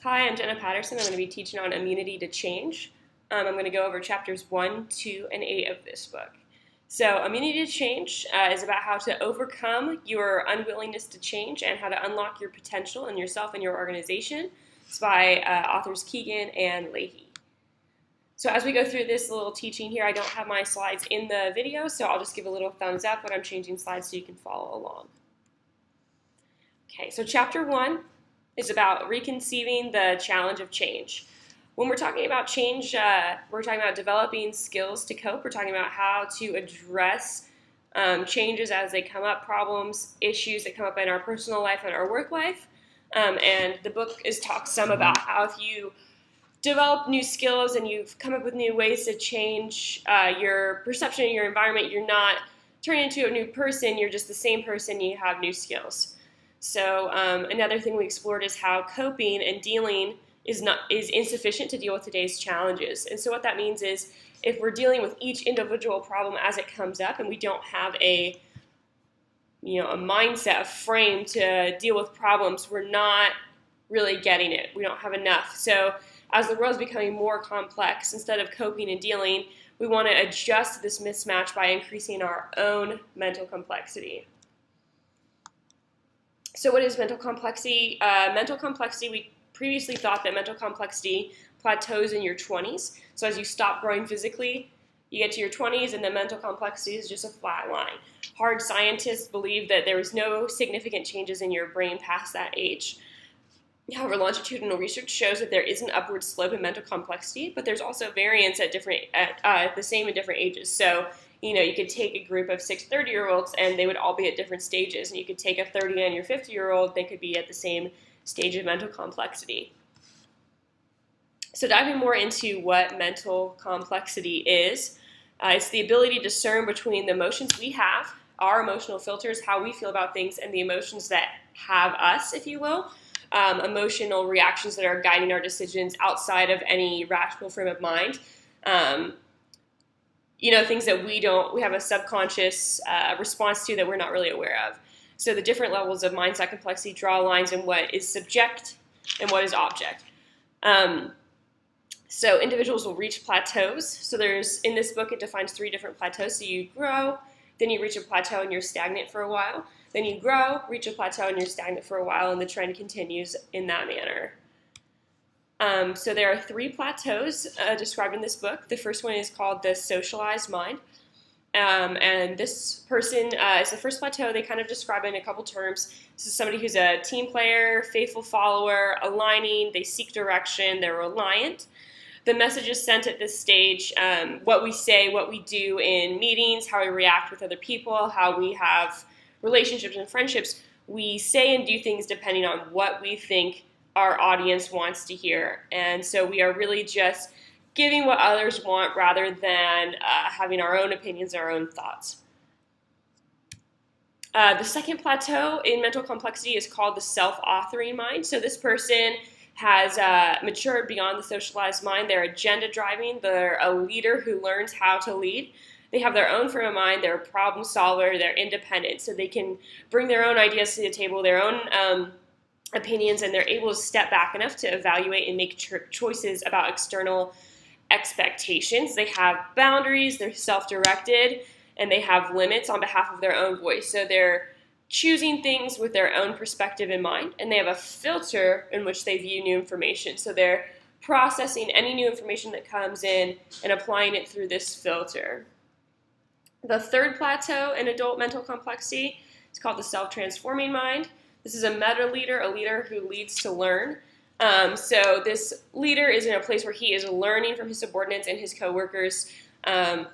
Hi, I'm Jenna Patterson. I'm going to be teaching on immunity to change. I'm going to go over chapters 1, 2, and 8 of this book. So, immunity to change is about how to overcome your unwillingness to change and how to unlock your potential in yourself and your organization. It's by authors Keegan and Leahy. So, as we go through this little teaching here, I don't have my slides in the video, so I'll just give a little thumbs up when I'm changing slides so you can follow along. Okay, so chapter 1 is about reconceiving the challenge of change. When we're talking about change, we're talking about developing skills to cope. We're talking about how to address changes as they come up, problems, issues that come up in our personal life and our work life. And the book talks some about how if you develop new skills and you've come up with new ways to change your perception of your environment, you're not turning into a new person, you're just the same person, you have new skills. So another thing we explored is how coping and dealing is insufficient to deal with today's challenges. And so what that means is if we're dealing with each individual problem as it comes up and we don't have a mindset, a frame to deal with problems, we're not really getting it. We don't have enough. So as the world is becoming more complex, instead of coping and dealing, we want to adjust this mismatch by increasing our own mental complexity. So what is mental complexity? Mental complexity, we previously thought that mental complexity plateaus in your 20s. So as you stop growing physically, you get to your 20s and the mental complexity is just a flat line. Hard scientists believe that there is no significant changes in your brain past that age. However, longitudinal research shows that there is an upward slope in mental complexity, but there's also variance at the same in different ages. So you could take a group of 6 30-year-olds and they would all be at different stages. And you could take a 30 and your 50-year-old, they could be at the same stage of mental complexity. So diving more into what mental complexity is, it's the ability to discern between the emotions we have, our emotional filters, how we feel about things, and the emotions that have us, if you will. Emotional reactions that are guiding our decisions outside of any rational frame of mind. Things that we have a subconscious response to that we're not really aware of. So the different levels of mindset complexity draw lines in what is subject and what is object. So individuals will reach plateaus. So in this book, it defines 3 different plateaus. So you grow, then you reach a plateau and you're stagnant for a while. Then you grow, reach a plateau, and you're stagnant for a while, and the trend continues in that manner. So there are 3 plateaus described in this book. The first one is called the socialized mind. And this person is the first plateau. They kind of describe it in a couple terms. This is somebody who's a team player, faithful follower, aligning, they seek direction, they're reliant. The message is sent at this stage, what we say, what we do in meetings, how we react with other people, how we have relationships and friendships. We say and do things depending on what we think our audience wants to hear. And so we are really just giving what others want rather than having our own opinions, our own thoughts. The second plateau in mental complexity is called the self-authoring mind. So this person has matured beyond the socialized mind. They're agenda driving. They're a leader who learns how to lead. They have their own frame of mind. They're a problem solver. They're independent. So they can bring their own ideas to the table, their own opinions, and they're able to step back enough to evaluate and make choices about external expectations. They have boundaries. They're self-directed, and they have limits on behalf of their own voice. So they're choosing things with their own perspective in mind, and they have a filter in which they view new information. So they're processing any new information that comes in and applying it through this filter. The third plateau in adult mental complexity is called the self-transforming mind. This is a meta-leader, a leader who leads to learn. So this leader is in a place where he is learning from his subordinates and his coworkers, and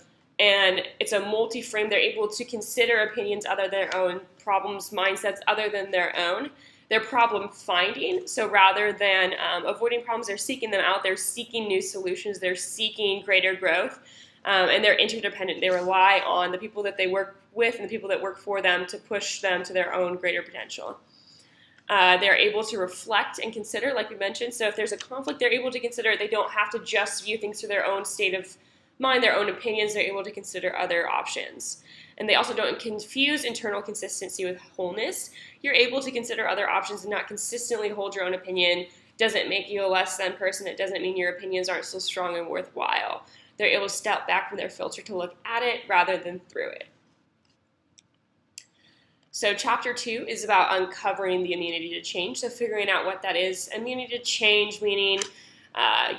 it's a multi-frame. They're able to consider opinions other than their own, problems, mindsets other than their own. They're problem finding. So rather than avoiding problems, they're seeking them out. They're seeking new solutions. They're seeking greater growth. And they're interdependent. They rely on the people that they work with and the people that work for them to push them to their own greater potential. They're able to reflect and consider, like we mentioned. So if there's a conflict, they're able to consider. They don't have to just view things through their own state of mind, their own opinions. They're able to consider other options. And they also don't confuse internal consistency with wholeness. You're able to consider other options and not consistently hold your own opinion doesn't make you a less than person. It doesn't mean your opinions aren't still strong and worthwhile. They're able to step back from their filter to look at it rather than through it. So chapter 2 is about uncovering the immunity to change, so figuring out what that is. Immunity to change meaning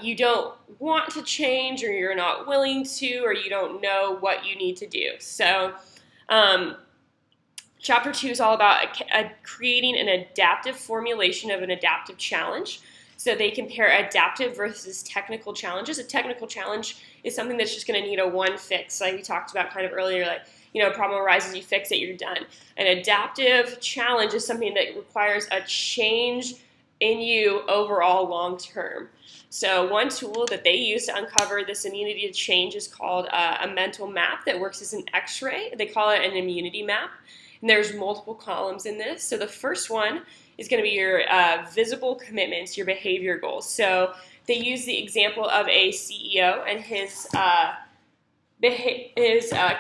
you don't want to change, or you're not willing to, or you don't know what you need to do. So chapter 2 is all about creating an adaptive formulation of an adaptive challenge. So they compare adaptive versus technical challenges. A technical challenge is something that's just going to need a one fix, like we talked about kind of earlier, like, a problem arises, you fix it, you're done. An adaptive challenge is something that requires a change in you overall long term. So one tool that they use to uncover this immunity to change is called a mental map that works as an x-ray. They call it an immunity map. And there's multiple columns in this. So the first one is going to be your visible commitments, your behavior goals. So they use the example of a CEO, and his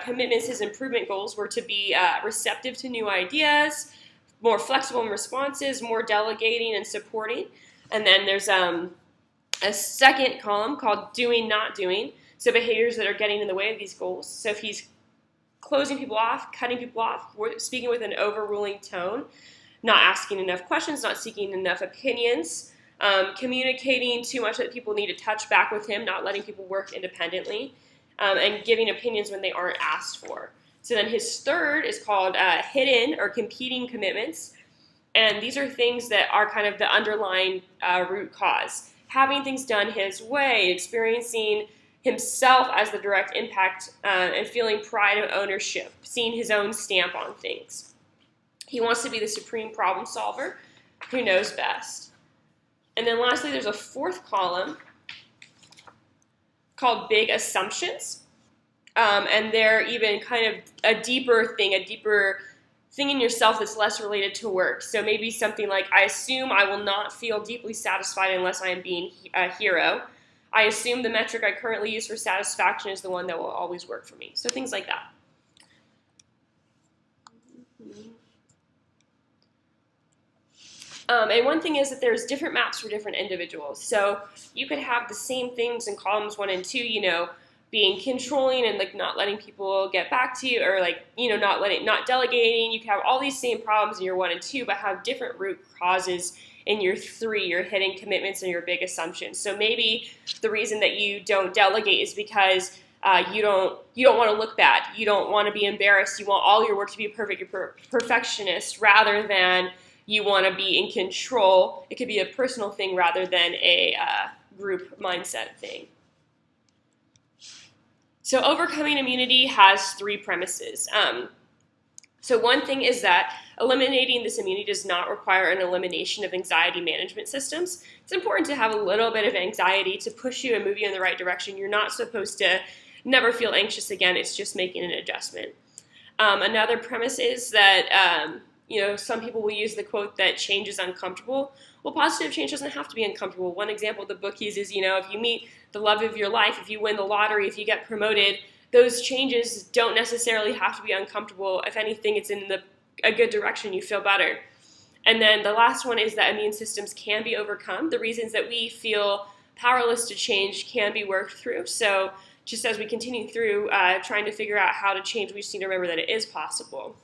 commitments, his improvement goals were to be receptive to new ideas, more flexible in responses, more delegating and supporting. And then there's a second column called doing, not doing. So behaviors that are getting in the way of these goals. So if he's closing people off, cutting people off, speaking with an overruling tone, not asking enough questions, not seeking enough opinions, communicating too much that people need to touch back with him, not letting people work independently, and giving opinions when they aren't asked for. So then his third is called hidden or competing commitments. And these are things that are kind of the underlying root cause. Having things done his way, experiencing himself as the direct impact, and feeling pride and ownership, seeing his own stamp on things. He wants to be the supreme problem solver who knows best. And then lastly, there's a fourth column called big assumptions. And they're even kind of a deeper thing in yourself that's less related to work. So maybe something like, I assume I will not feel deeply satisfied unless I am being a hero. I assume the metric I currently use for satisfaction is the one that will always work for me. So things like that. And one thing is that there's different maps for different individuals. So you could have the same things in columns 1 and 2, being controlling and like not letting people get back to you, or like, not delegating. You can have all these same problems in your 1 and 2, but have different root causes in your 3, your hidden commitments and your big assumptions. So maybe the reason that you don't delegate is because you don't want to look bad. You don't want to be embarrassed. You want all your work to be perfect. You're perfectionist rather than you want to be in control. It could be a personal thing rather than a group mindset thing. So overcoming immunity has 3 premises. So one thing is that eliminating this immunity does not require an elimination of anxiety management systems. It's important to have a little bit of anxiety to push you and move you in the right direction. You're not supposed to never feel anxious again. It's just making an adjustment. Another premise is that some people will use the quote that change is uncomfortable. Well, positive change doesn't have to be uncomfortable. One example the book uses, if you meet the love of your life, if you win the lottery, if you get promoted, those changes don't necessarily have to be uncomfortable. If anything, it's in a good direction. You feel better. And then the last one is that immune systems can be overcome. The reasons that we feel powerless to change can be worked through. So just as we continue through trying to figure out how to change, we just need to remember that it is possible.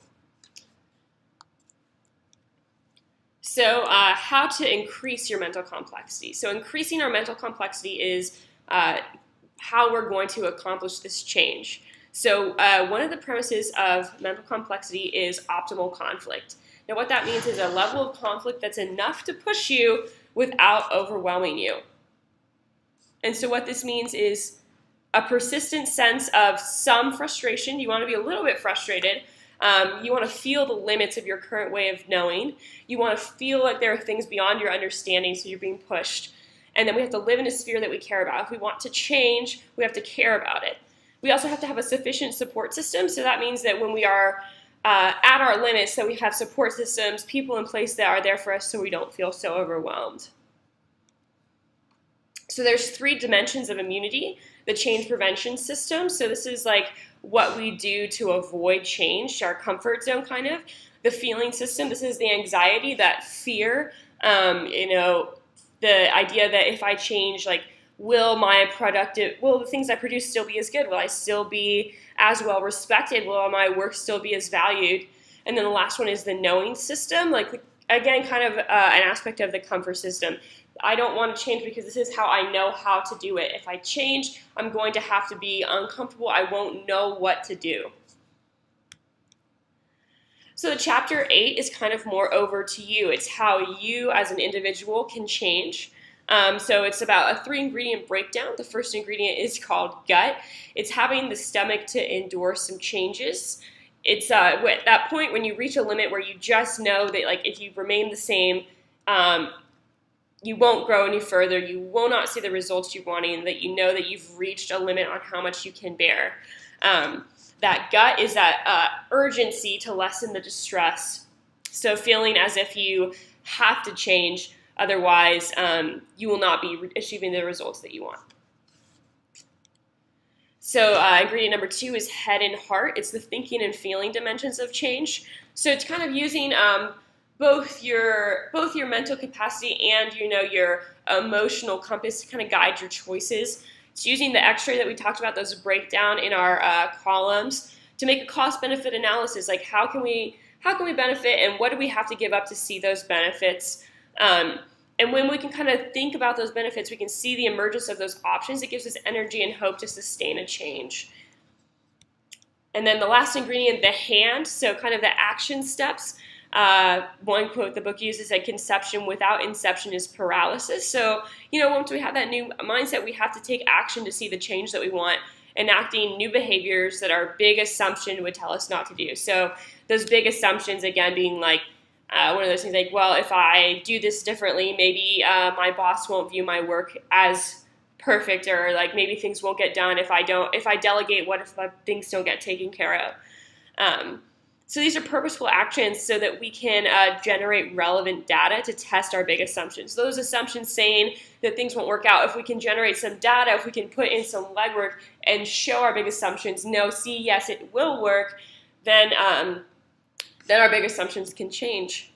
So how to increase your mental complexity. So increasing our mental complexity is how we're going to accomplish this change. So one of the premises of mental complexity is optimal conflict. Now what that means is a level of conflict that's enough to push you without overwhelming you. And so what this means is a persistent sense of some frustration. You want to be a little bit frustrated. You want to feel the limits of your current way of knowing. You want to feel like there are things beyond your understanding, so you're being pushed. And then we have to live in a sphere that we care about. If we want to change, we have to care about it. We also have to have a sufficient support system. So that means that when we are at our limits, that we have support systems, people in place that are there for us so we don't feel so overwhelmed. So there's 3 dimensions of immunity. The change prevention system. So this is like what we do to avoid change, our comfort zone kind of. The feeling system. This is the anxiety, that fear, the idea that if I change, like, will the things I produce still be as good? Will I still be as well respected? Will my work still be as valued? And then the last one is the knowing system, like, again, kind of an aspect of the comfort system. I don't want to change because this is how I know how to do it. If I change, I'm going to have to be uncomfortable. I won't know what to do. So chapter 8 is kind of more over to you. It's how you as an individual can change. So it's about a 3-ingredient breakdown. The first ingredient is called gut. It's having the stomach to endure some changes. It's at that point when you reach a limit where you just know that, like, if you remain the same, you won't grow any further. You will not see the results you're wanting, that you know that you've reached a limit on how much you can bear. That gut is that urgency to lessen the distress. So feeling as if you have to change, otherwise you will not be achieving the results that you want. So ingredient number 2 is head and heart. It's the thinking and feeling dimensions of change. So it's kind of using both your mental capacity and your emotional compass to kind of guide your choices. It's using the X-ray that we talked about, those breakdown in our columns, to make a cost-benefit analysis. Like, how can we benefit, and what do we have to give up to see those benefits? And when we can kind of think about those benefits, we can see the emergence of those options. It gives us energy and hope to sustain a change. And then the last ingredient, the hand, so kind of the action steps. One quote the book uses that conception without inception is paralysis. So, once we have that new mindset, we have to take action to see the change that we want, enacting new behaviors that our big assumption would tell us not to do. So those big assumptions, again, being like, one of those things like, well, if I do this differently, maybe my boss won't view my work as perfect, or like maybe things won't get done if I delegate. What if things don't get taken care of? So these are purposeful actions so that we can generate relevant data to test our big assumptions. Those assumptions saying that things won't work out, if we can generate some data, if we can put in some legwork and show our big assumptions, no, see, yes, it will work, then our big assumptions can change.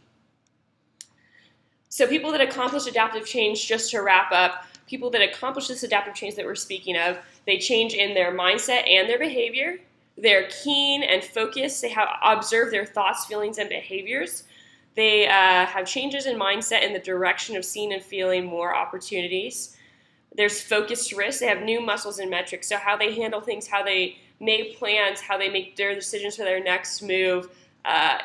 So people that accomplish adaptive change, just to wrap up, people that accomplish this adaptive change that we're speaking of, they change in their mindset and their behavior. They're keen and focused. They observe their thoughts, feelings, and behaviors. They have changes in mindset in the direction of seeing and feeling more opportunities. There's focused risk. They have new muscles and metrics. So how they handle things, how they make plans, how they make their decisions for their next move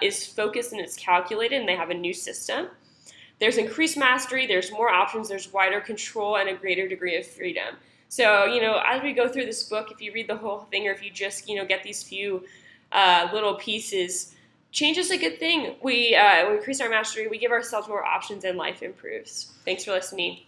is focused and it's calculated, and they have a new system. There's increased mastery. There's more options. There's wider control and a greater degree of freedom. So, as we go through this book, if you read the whole thing, or if you just, get these few little pieces, change is a good thing. We increase our mastery. We give ourselves more options, and life improves. Thanks for listening.